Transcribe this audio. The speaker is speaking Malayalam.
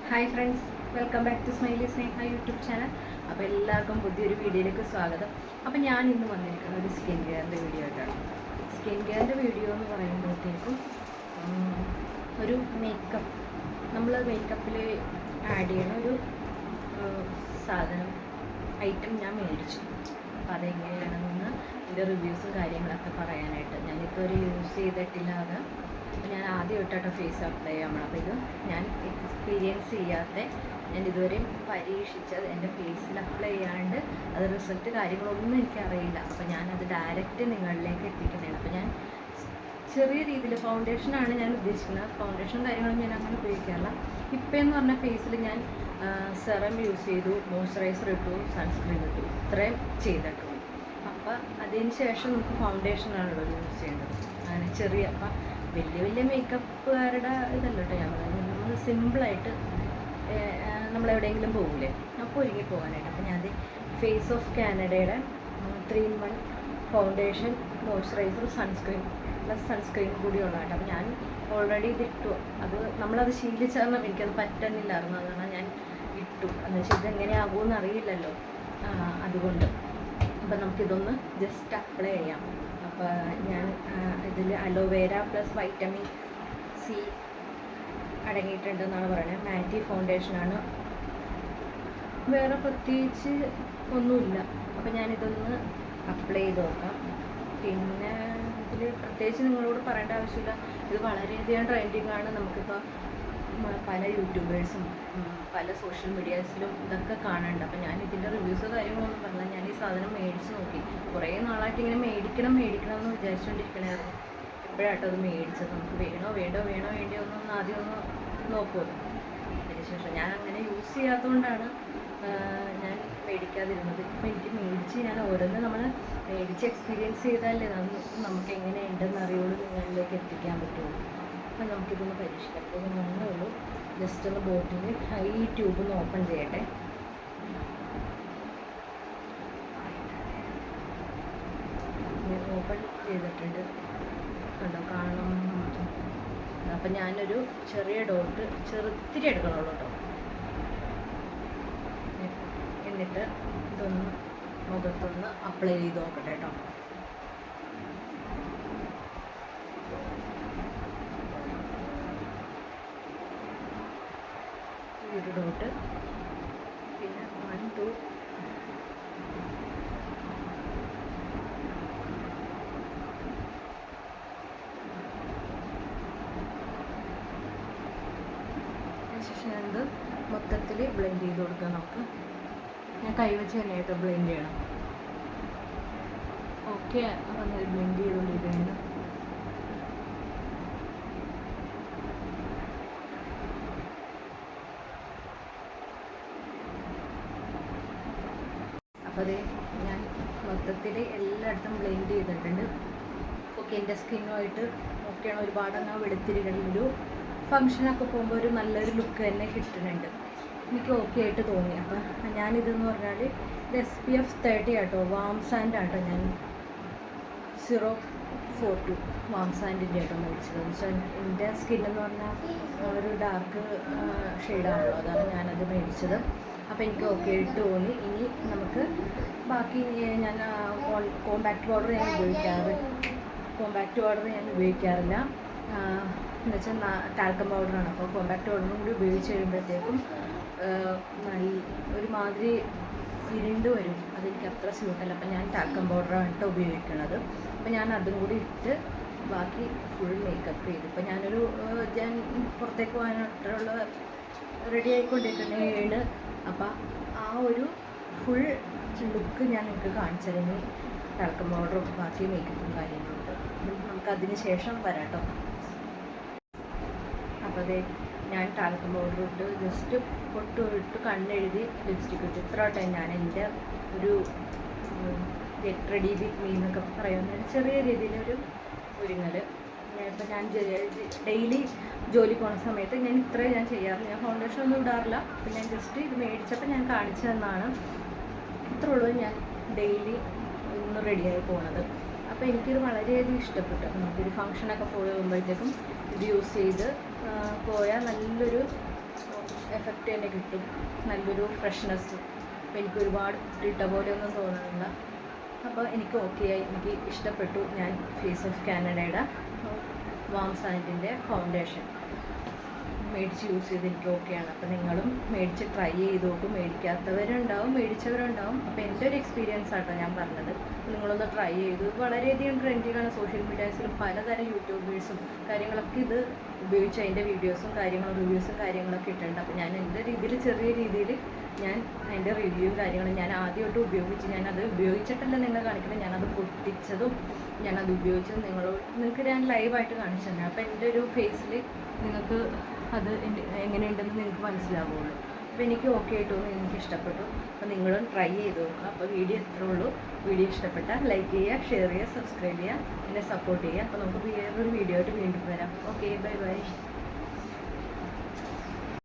Hi friends, welcome back to smiley Sneha YouTube channel. അപ്പോൾ എല്ലാവർക്കും പുതിയൊരു വീഡിയോയിലേക്ക് സ്വാഗതം. അപ്പോൾ ഞാൻ ഇന്ന് വന്നിരിക്കുന്നത് ഒരു സ്കിൻ കെയറിൻ്റെ വീഡിയോ ആയിട്ടാണ്. സ്കിൻ കെയറിൻ്റെ വീഡിയോ എന്ന് പറയുമ്പോഴത്തേക്കും ഒരു മേക്കപ്പ്, നമ്മൾ മേക്കപ്പിൽ ആഡ് ചെയ്യുന്ന ഒരു സാധനം ഐറ്റം ഞാൻ മേടിച്ചു. അപ്പോൾ അതെങ്ങനെയാണെന്ന് ഇതിൻ്റെ റിവ്യൂസും കാര്യങ്ങളൊക്കെ പറയാനായിട്ട്. ഞാനിതൊരു യൂസ് ചെയ്തിട്ടില്ല. അത് ഞാൻ ആദ്യമായിട്ടാണ് ഫേസ് അപ്ലൈ ചെയ്യാൻ. അപ്പോൾ ഇത് ഞാൻ എക്സ്പീരിയൻസ് ചെയ്യാത്ത, ഞാൻ ഇതുവരെയും പരീക്ഷിച്ചത് എൻ്റെ ഫേസിൽ അപ്ലൈ ചെയ്യാണ്ട് അത് റിസൾട്ട് കാര്യങ്ങളൊന്നും എനിക്കറിയില്ല. അപ്പോൾ ഞാനത് ഡയറക്റ്റ് നിങ്ങളിലേക്ക് എത്തിക്കുന്നതാണ്. അപ്പോൾ ഞാൻ ചെറിയ രീതിയിൽ ഫൗണ്ടേഷനാണ് ഞാൻ ഉദ്ദേശിക്കുന്നത്. ഫൗണ്ടേഷൻ കാര്യങ്ങളും ഞാൻ അങ്ങനെ ഉപയോഗിക്കാറില്ല. ഇപ്പം എന്ന് പറഞ്ഞാൽ ഫേസിൽ ഞാൻ സെറം യൂസ് ചെയ്തു, മോയ്സ്ചറൈസർ ഇട്ടു, സൺസ്ക്രീൻ ഇട്ടു, ഇത്രയും ചെയ്തിട്ടുള്ളൂ. അപ്പോൾ അതിന് ശേഷം നമുക്ക് ഫൗണ്ടേഷനാണല്ലോ യൂസ് ചെയ്യേണ്ടത്. അങ്ങനെ ചെറിയ, അപ്പം വലിയ വലിയ മേക്കപ്പുകാരുടെ ഇതല്ല കേട്ടോ ഞാൻ പറയുന്നത്. നമ്മൾ സിമ്പിളായിട്ട് നമ്മളെവിടെയെങ്കിലും പോകില്ലേ, അപ്പോൾ ഒരുങ്ങി പോകാനായിട്ട്. അപ്പോൾ ഞാൻ ഫേസ് ഓഫ് കാനഡയുടെ 3-in-1 foundation, moisturiser, sunscreen plus sunscreen കൂടി ഉള്ളതായിട്ട്. അപ്പോൾ ഞാൻ ഓൾറെഡി ഇതിട്ടു. അത് നമ്മളത് ശീലിച്ചാൽ എനിക്കത് പറ്റുന്നില്ലായിരുന്നു. അതാണ് ഞാൻ ഇട്ടു. എന്ന് വെച്ചാൽ ഇതെങ്ങനെയാകുമെന്ന് അറിയില്ലല്ലോ, അതുകൊണ്ട്. അപ്പം നമുക്കിതൊന്ന് ജസ്റ്റ് അപ്ലൈ ചെയ്യാം. അപ്പോൾ ഞാൻ ഇതിൽ അലോവേര പ്ലസ് വൈറ്റമിൻ സി അടങ്ങിയിട്ടുണ്ടെന്നാണ് പറയുന്നത്. മാറ്റി ഫൗണ്ടേഷനാണ്, വേറെ പ്രത്യേകിച്ച് ഒന്നുമില്ല. അപ്പോൾ ഞാനിതൊന്ന് അപ്ലൈ ചെയ്ത് നോക്കാം. പിന്നെ ഇതിൽ പ്രത്യേകിച്ച് നിങ്ങളോട് പറയേണ്ട ആവശ്യമില്ല. ഇത് വളരെയധികം ട്രെൻഡിങ് ആണ്. നമുക്കിപ്പോൾ പല യൂട്യൂബേഴ്സും പല സോഷ്യൽ മീഡിയാസിലും ഇതൊക്കെ കാണുന്നുണ്ട്. അപ്പോൾ ഞാൻ ഇതിൻ്റെ റിവ്യൂസോ കാര്യങ്ങളൊന്നും പറഞ്ഞില്ല. ഞാൻ ഈ സാധനം മേടിച്ച് നോക്കി. കുറേ നാളായിട്ട് ഇങ്ങനെ മേടിക്കണം എന്ന് വിചാരിച്ചുകൊണ്ടിരിക്കണമായിരുന്നു. ഇപ്പോഴാട്ടോ അത് മേടിച്ചത്. നമുക്ക് വേണ്ടിയോ എന്നൊന്ന് ആദ്യം ഒന്ന് നോക്കുമല്ലോ. അതിനുശേഷം ഞാൻ അങ്ങനെ യൂസ് ചെയ്യാത്തതുകൊണ്ടാണ് ഞാൻ മേടിക്കാതിരുന്നത്. ഇപ്പം എനിക്ക് മേടിച്ച് ഞാൻ ഓരോന്ന് നമ്മൾ മേടിച്ച് എക്സ്പീരിയൻസ് ചെയ്താലേ നമുക്ക് എങ്ങനെയുണ്ടെന്ന് അറിയുള്ളൂ, നിങ്ങളിലേക്ക് എത്തിക്കാൻ പറ്റുള്ളൂ. അപ്പം നമുക്കിതൊന്ന് പരീക്ഷിക്കാം. അപ്പോൾ ഒന്നേ ഉള്ളൂ, ജസ്റ്റ് ഒന്ന് ബോട്ടിൽ ഈ ട്യൂബ് ഒന്ന് ഓപ്പൺ ചെയ്യട്ടെ. ഓപ്പൺ ചെയ്തിട്ടുണ്ട്, കണ്ടോ, കാണണം. അപ്പം ഞാനൊരു ചെറിയ ഡോട്ട് ചെറുത്തിരി എടുക്കണുള്ളൂ കേട്ടോ. എന്നിട്ട് ഇതൊന്ന് മുഖത്തൊന്ന് അപ്ലൈ ചെയ്ത് നോക്കട്ടെ കേട്ടോ. ഒരു ഡോട്ട്, പിന്നെ 1, 2, അതിനുശേഷം ഞാനിത് മൊത്തത്തിൽ ബ്ലെൻഡ് ചെയ്ത് കൊടുക്കാം. നമുക്ക് ഞാൻ കൈവച്ച് തന്നെയായിട്ട് ബ്ലെൻഡ് ചെയ്യണം. ഓക്കെ, അപ്പം ഞാൻ ബ്ലെൻഡ് ചെയ്തുകൊണ്ടിരിക്കുകയാണ്. അപ്പോൾ അത് ഞാൻ മൊത്തത്തിൽ എല്ലായിടത്തും ബ്ലെൻഡ് ചെയ്തിട്ടുണ്ട്. ഓക്കെ, എൻ്റെ സ്കിന്നുമായിട്ട് ഓക്കെയാണ്. ഒരുപാട് അങ്ങ് വെളുത്തിരിക്കണൊരു ഫങ്ഷനൊക്കെ പോകുമ്പോൾ ഒരു നല്ലൊരു ലുക്ക് തന്നെ കിട്ടുന്നുണ്ട്. എനിക്ക് ഓക്കെ ആയിട്ട് തോന്നി. അപ്പം ഞാനിതെന്ന് പറഞ്ഞാൽ ഇത് SPF 30 ആട്ടോ, വാം സാൻഡ് ആട്ടോ. ഞാൻ 042 വാം സാൻഡിൻ്റെ ആട്ടോ മേടിച്ചത്. എന്ന് വെച്ചാൽ എൻ്റെ സ്കിന്നെന്ന് പറഞ്ഞാൽ ഒരു ഡാർക്ക് ഷെയ്ഡാണല്ലോ, അതാണ് ഞാനത് മേടിച്ചത്. അപ്പോൾ എനിക്ക് ഓക്കെ ആയിട്ട് തോന്നി. ഇനി നമുക്ക് ബാക്കി ഞാൻ കോമ്പാക്റ്റ് പൗഡർ ഞാൻ ഉപയോഗിക്കാറില്ല. എന്ന് വെച്ചാൽ ടാൽക്കം പൗഡറാണ്. അപ്പോൾ കോമ്പാക്റ്റ് പൗഡറും കൂടി ഉപയോഗിച്ച് കഴിയുമ്പോഴത്തേക്കും ഒരുമാതിരി ഇരുണ്ട് വരും. അതെനിക്ക് അത്ര സ്യൂട്ടല്ല. അപ്പോൾ ഞാൻ ടാൽക്കം പൗഡറാണ് ഉപയോഗിക്കുന്നത്. അപ്പോൾ ഞാൻ അതും കൂടി ഇട്ട് ബാക്കി ഫുൾ മേക്കപ്പ് ചെയ്തു. ഇപ്പോൾ ഞാൻ പുറത്തേക്ക് പോകാനായിട്ടുള്ള റെഡി ആയിക്കൊണ്ടിരിക്കുന്നതാണ്. അപ്പോൾ ആ ഒരു ഫുൾ ലുക്ക് ഞാൻ നിങ്ങൾക്ക് കാണിച്ചു തരുന്നു. ടാൽക്കം പൗഡറും ബാക്കി മേക്കപ്പും കാര്യങ്ങളുണ്ട്. നമുക്കതിന് ശേഷം വരാം കേട്ടോ. അപ്പോൾ അതേ ഞാൻ ടാൽക്കം പൗഡർ ഇട്ട് ജസ്റ്റ് പൊട്ട് കണ്ണെഴുതി ലിപ്സ്റ്റിക്ക് ഇട്ട് ഇത്ര ടൈം ഞാൻ എൻ്റെ ഒരു ഗെറ്റ് റെഡി വിത്ത് മീ എന്നൊക്കെ പറയുന്ന ചെറിയ രീതിയിലൊരു ഒരുങ്ങൽ. ഇപ്പം ഞാൻ ഡെയിലി ജോലി പോകുന്ന സമയത്ത് ഞാൻ ഇത്രയും ഞാൻ ചെയ്യാറില്ല. ഞാൻ ഫൗണ്ടേഷൻ ഒന്നും ഇടാറില്ല. അപ്പം ഞാൻ ജസ്റ്റ് ഇത് മേടിച്ചപ്പോൾ ഞാൻ കാണിച്ചു തന്നാണ്. ഇത്ര ഉള്ളൂ ഞാൻ ഡെയിലി ഒന്ന് റെഡിയായി പോകുന്നത്. അപ്പോൾ എനിക്കിത് വളരെയധികം ഇഷ്ടപ്പെട്ടു. നമുക്കൊരു ഫങ്ഷനൊക്കെ പോകുമ്പോഴത്തേക്കും ഇത് യൂസ് ചെയ്ത് പോയാൽ നല്ലൊരു എഫക്റ്റ് തന്നെ കിട്ടും, നല്ലൊരു ഫ്രഷ്നെസ്. അപ്പോൾ എനിക്ക് ഒരുപാട് ഇട്ട പോലെയൊന്നും തോന്നുന്നില്ല. അപ്പോൾ എനിക്ക് ഓക്കെ ആയി, എനിക്ക് ഇഷ്ടപ്പെട്ടു. ഞാൻ ഫേസ് ഓഫ് കാനഡയുടെ വാം സാൻഡിൻ്റെ ഫൗണ്ടേഷൻ മേടിച്ച് യൂസ് ചെയ്ത് എനിക്ക് ഓക്കെയാണ്. അപ്പോൾ നിങ്ങളും മേടിച്ച് ട്രൈ ചെയ്ത് നോക്കും. മേടിക്കാത്തവരുണ്ടാവും, മേടിച്ചവരുണ്ടാവും. അപ്പോൾ എൻ്റെ ഒരു എക്സ്പീരിയൻസ് ആട്ടോ ഞാൻ പറഞ്ഞത്. നിങ്ങളൊന്ന് ട്രൈ ചെയ്തു. വളരെയധികം ട്രെൻഡിങ്ങാണ് സോഷ്യൽ മീഡിയാസിലും പലതരം യൂട്യൂബേഴ്സും കാര്യങ്ങളൊക്കെ ഇത് ഉപയോഗിച്ച് അതിൻ്റെ വീഡിയോസും കാര്യങ്ങളും റിവ്യൂസും കാര്യങ്ങളൊക്കെ ഇട്ടിട്ടുണ്ട്. അപ്പോൾ ഞാൻ എൻ്റെ രീതിയിൽ ചെറിയ രീതിയിൽ ഞാൻ അതിൻ്റെ റിവ്യൂവും കാര്യങ്ങളും ഞാൻ ആദ്യമായിട്ട് ഉപയോഗിച്ച്, ഞാനത് ഉപയോഗിച്ചിട്ടല്ല നിങ്ങളെ കാണിക്കുന്നത്, ഞാനത് പൊട്ടിച്ചതും ഞാനത് ഉപയോഗിച്ചതും നിങ്ങൾക്ക് ഞാൻ ലൈവായിട്ട് കാണിച്ചു തന്നെ. അപ്പോൾ എൻ്റെ ഒരു ഫേസിൽ നിങ്ങൾക്ക് അത് എങ്ങനെയുണ്ടെന്ന് നിങ്ങൾക്ക് മനസ്സിലാവുള്ളൂ. അപ്പോൾ എനിക്ക് ഓക്കെ ആയിട്ട് തോന്നി, എനിക്ക് ഇഷ്ടപ്പെട്ടു. അപ്പോൾ നിങ്ങളും ട്രൈ ചെയ്ത് നോക്കുക. അപ്പോൾ വീഡിയോ ഇത്രേ ഉള്ളൂ. വീഡിയോ ഇഷ്ടപ്പെട്ടാൽ ലൈക്ക് ചെയ്യുക, ഷെയർ ചെയ്യുക, സബ്സ്ക്രൈബ് ചെയ്യുക, എന്നെ സപ്പോർട്ട് ചെയ്യുക. അപ്പോൾ നമുക്ക് വേറൊരു വീഡിയോ ആയിട്ട് വീണ്ടും വരാം. Okay, bye bye.